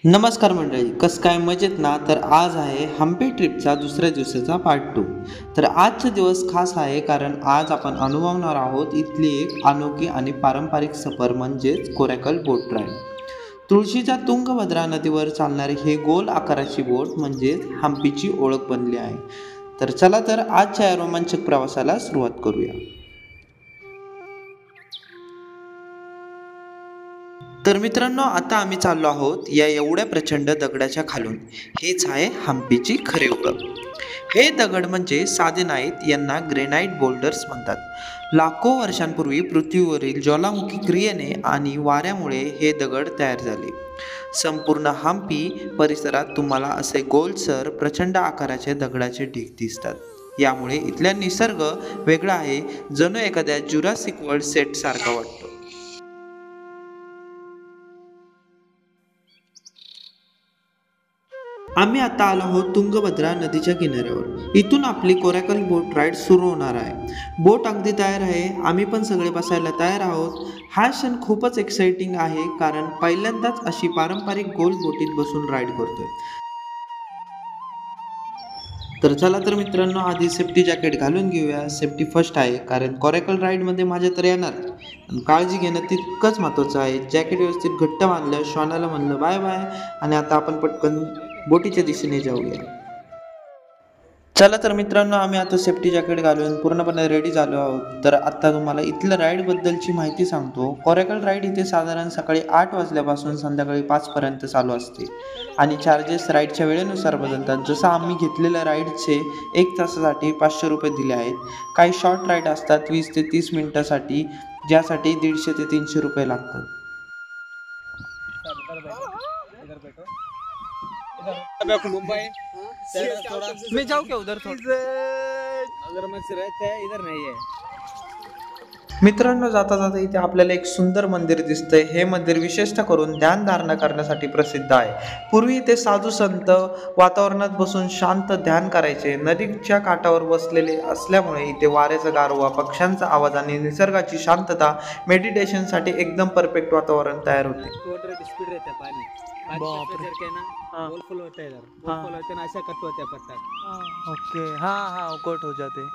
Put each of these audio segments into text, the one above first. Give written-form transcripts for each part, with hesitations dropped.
नमस्कार मंडळी, कसं काय मजेत ना? तर आज आहे हम्पी ट्रिपचा दुसऱ्या दिवसाचा पार्ट 2. तर आजचा दिवस खास आहे कारण आज आपण अनुभवणार आहोत इथली एक अनोखी आणि पारंपरिक सफर म्हणजेच कोरॅकल बोट राईड. तुळशीच्या तुंगभद्रा नदीवर चालणारी हे गोल आकाराची बोट म्हणजेच हम्पीची ओळख बनली आहे. तर चला तर आजच्या या रोमांचक प्रवासाला सुरुवात करूया. तर मित्रांनो, आता आम्ही चाललो आहोत या एवढ्या प्रचंड दगडाच्या खालून. हेच आहे हम्पीची खरी ओळख. हे दगड म्हणजे साधे नाहीत, यांना ग्रेनाइट बोल्डर्स म्हणतात. लाखो वर्षांपूर्वी पृथ्वीवरील ज्वालामुखी क्रियेने आणि वाऱ्यामुळे हे दगड तयार झाले. संपूर्ण हम्पी परिसरात तुम्हाला असे गोलसर प्रचंड आकाराचे दगडाचे ढीग दिसतात. यामुळे इथला निसर्ग वेगळा आहे, जणू एखाद्या जुरासिक वर्ल्ड सेट सारखा वाटतो. आम्ही आता आलो आहोत तुंगभद्रा नदीच्या किनाऱ्यावर. इथून आपली कोरॅकल बोट राईड सुरू होणार आहे. बोट अगदी तयार आहे, आम्ही पण सगळे बसायला तयार आहोत. हा क्षण खूपच एक्साइटिंग आहे कारण पहिल्यांदाच अशी पारंपरिक गोल बोटीत बसून राईड करतोय. तर चला तर मित्रांनो, आधी सेफ्टी जॅकेट घालून घेऊया. सेफ्टी फर्स्ट आहे कारण कोरॅकल राईडमध्ये माझ्या तर येणार, पण काळजी घेणं तितकंच महत्त्वाचं आहे. जॅकेट व्यवस्थित घट्ट बांधलं, श्वानाला म्हणलं बाय बाय आणि आता आपण पटकन बोटीच्या दिशेने जाऊया. चला तर मित्रांनो, आम्ही आता सेफ्टी जॅकेट घालून पूर्णपणे रेडी झालो आहोत. तर आता तुम्हाला इथल्या राईडबद्दलची माहिती सांगतो. कोरॅकल राईड इथे साधारण सकाळी 8 वाजल्यापासून संध्याकाळी 5 पर्यंत चालू असते आणि चार्जेस राईडच्या वेळेनुसार बदलतात. जसं आम्ही घेतलेल्या राईडचे 1 तासासाठी 500 रुपये दिले आहेत. काही शॉर्ट राईड असतात 20 ते 30 मिनिटासाठी, ज्यासाठी 150 ते 300 रुपये लागतात. मुंबई मैं जाऊँ क्या उधर थोड़ा अगर मत रहता है इधर नहीं है. मित्रांनो, जाता जाता इथे आपल्याला एक सुंदर मंदिर दिसतंय. हे मंदिर विशेषतः करून ध्यानधारणा करण्यासाठी प्रसिद्ध आहे. पूर्वी इथे साधू संत वातावरणात बसून शांत ध्यान करायचे. नदीच्या काठावर बसलेले असल्यामुळे इथे वाऱ्याचा गारवा, पक्ष्यांचा आवाज आणि निसर्गाची शांतता मेडिटेशनसाठी एकदम परफेक्ट वातावरण तयार होते. स्पीड रहता है पानी के ना गोल फुल होता है इधर गोल फुल होते ना ऐसा कट होता है पत्थर. ओके, हाँ हाँ कोट हो जाते.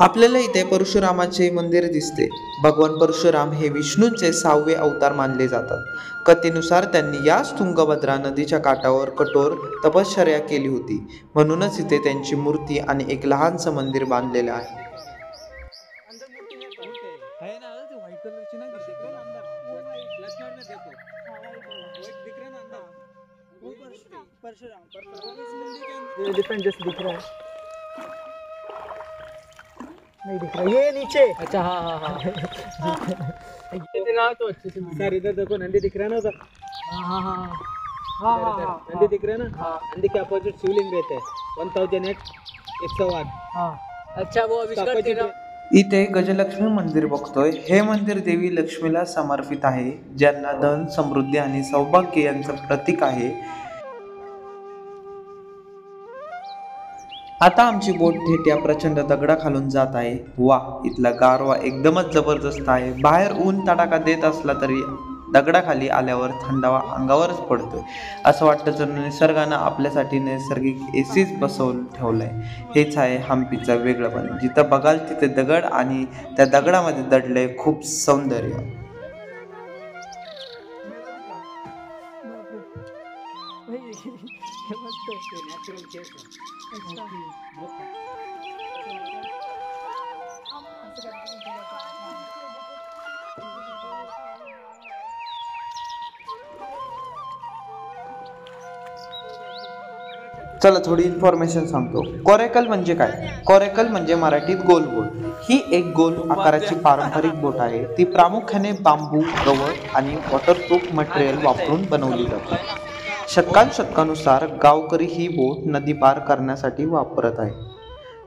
आपल्याला इथे परशुरामाचे मंदिर दिसते. भगवान परशुराम हे विष्णूंचे 6वे अवतार मानले जातात. कथेनुसार त्यांनी याच तुंगभद्रा नदीच्या काठावर कठोर तपश्चर्या केली होती. म्हणूनच इथे त्यांची मूर्ती आणि एक लहानसं मंदिर बांधलेले आहे. है ना ते व्हाइट कलर ची नाही दिसत का अंदर? लक्ष्मण में देखो व्हाइट दिख रहा है ना अंदर वो परशुराम ये डिफरेंट जैसे दिख रहा है. नहीं दिख रहा, ये नीचे. अच्छा हाँ हाँ हाँ इतना तो अच्छे से सर इधर देखो नंदी दिख रहा है ना उधर. हाँ हाँ हाँ हाँ नंदी दिख रहा है ना. नंदी के अपोजिट शिवलिंग रहते हैं 1008 108. हाँ. अच्छा वो आविष्कार तेरा. इथे गजलक्ष्मी मंदिर बघतोय. हे मंदिर देवी लक्ष्मीला समर्पित आहे, ज्यांना धन, समृद्धी आणि सौभाग्य यांचं प्रतीक आहे. आता आमची बोट थेट या प्रचंड दगडाखालून जात आहे. वा, इथला गारवा एकदमच जबरदस्त आहे. बाहेर ऊन तडाखा देत असला तरी दगडाखाली आल्यावर थंडावा अंगावरच पडतोय. असं वाटतं जर निसर्गानं आपल्यासाठी नैसर्गिक एसीच बसवून ठेवलाय. हेच आहे हम्पीचं वेगळंपण. जिथं बघाल तिथे दगड आणि त्या दगडामध्ये दडलंय खूप सौंदर्य. चला थोडी इन्फॉर्मेशन सांगतो. कोरॅकल म्हणजे काय? कोरॅकल म्हणजे मराठीत गोल बोट. ही एक गोल आकाराची पारंपरिक बोट आहे. ती प्रामुख्याने बांबू, गवत आणि वॉटरप्रूफ मटेरियल वापरून बनवली जाते. शतकानुसार गावकरी ही बोट नदी पार करण्यासाठी वापरत आहे.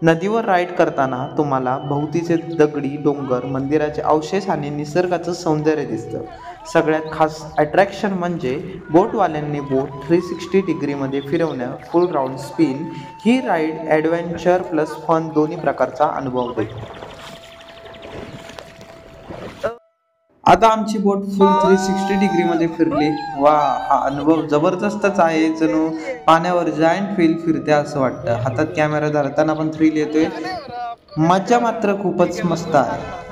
नदीवर राईड करताना तुम्हाला भोवतीचे दगडी डोंगर, मंदिराचे अवशेष आणि निसर्गाचं सौंदर्य दिसतं. सगळ्यात खास अट्रॅक्शन म्हणजे बोटवाल्यांनी बोट 360 डिग्रीमध्ये फिरवणं, फुल राऊंड स्पिन. ही राईड ॲडव्हेंचर प्लस फन दोन्ही प्रकारचा अनुभव देते. आता आमची बोट फुल 360 डिग्री मध्ये फिरली. वा, हा अनुभव जबरदस्तच आहे. जणू पाण्यावर जायंट व्हील फिरते असं वाटतं. हातात कॅमेरा धरताना पण थ्रिल येतोय. मजा मात्र खूपच मस्त आहे.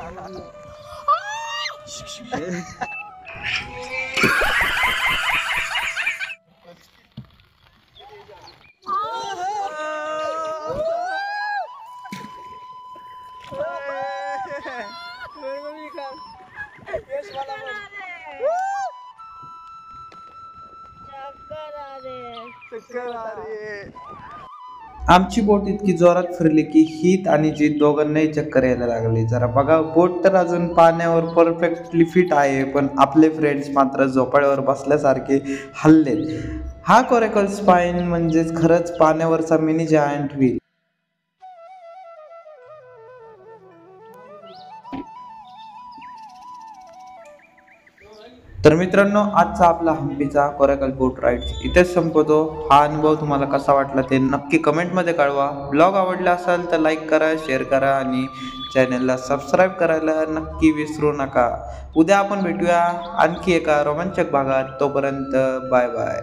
आमची बोट इतकी जोरात फिरली की हित आणि जीत दोघांनाही चक्कर यायला लागली. जरा बघा, बोट तर अजून पाण्यावर परफेक्टली फिट आहे, पण आपले फ्रेंड्स मात्र झोपाळ्यावर बसल्यासारखे हल्लेत. हा कोरेकल स्पाईन म्हणजेच खरंच पाण्यावरचा मिनी जायंट व्हील. तर मित्रांनो, आजचा आपला हम्पीचा कोरेकल बोट राईड इथेच संपवतो. हा अनुभव तुम्हाला कसा वाटला ते नक्की कमेंटमध्ये कळवा. ब्लॉग आवडला असेल तर लाईक करा, शेअर करा आणि चॅनलला सबस्क्राईब करायला नक्की विसरू नका. उद्या आपण भेटूया आणखी एका रोमांचक भागात. तोपर्यंत बाय बाय.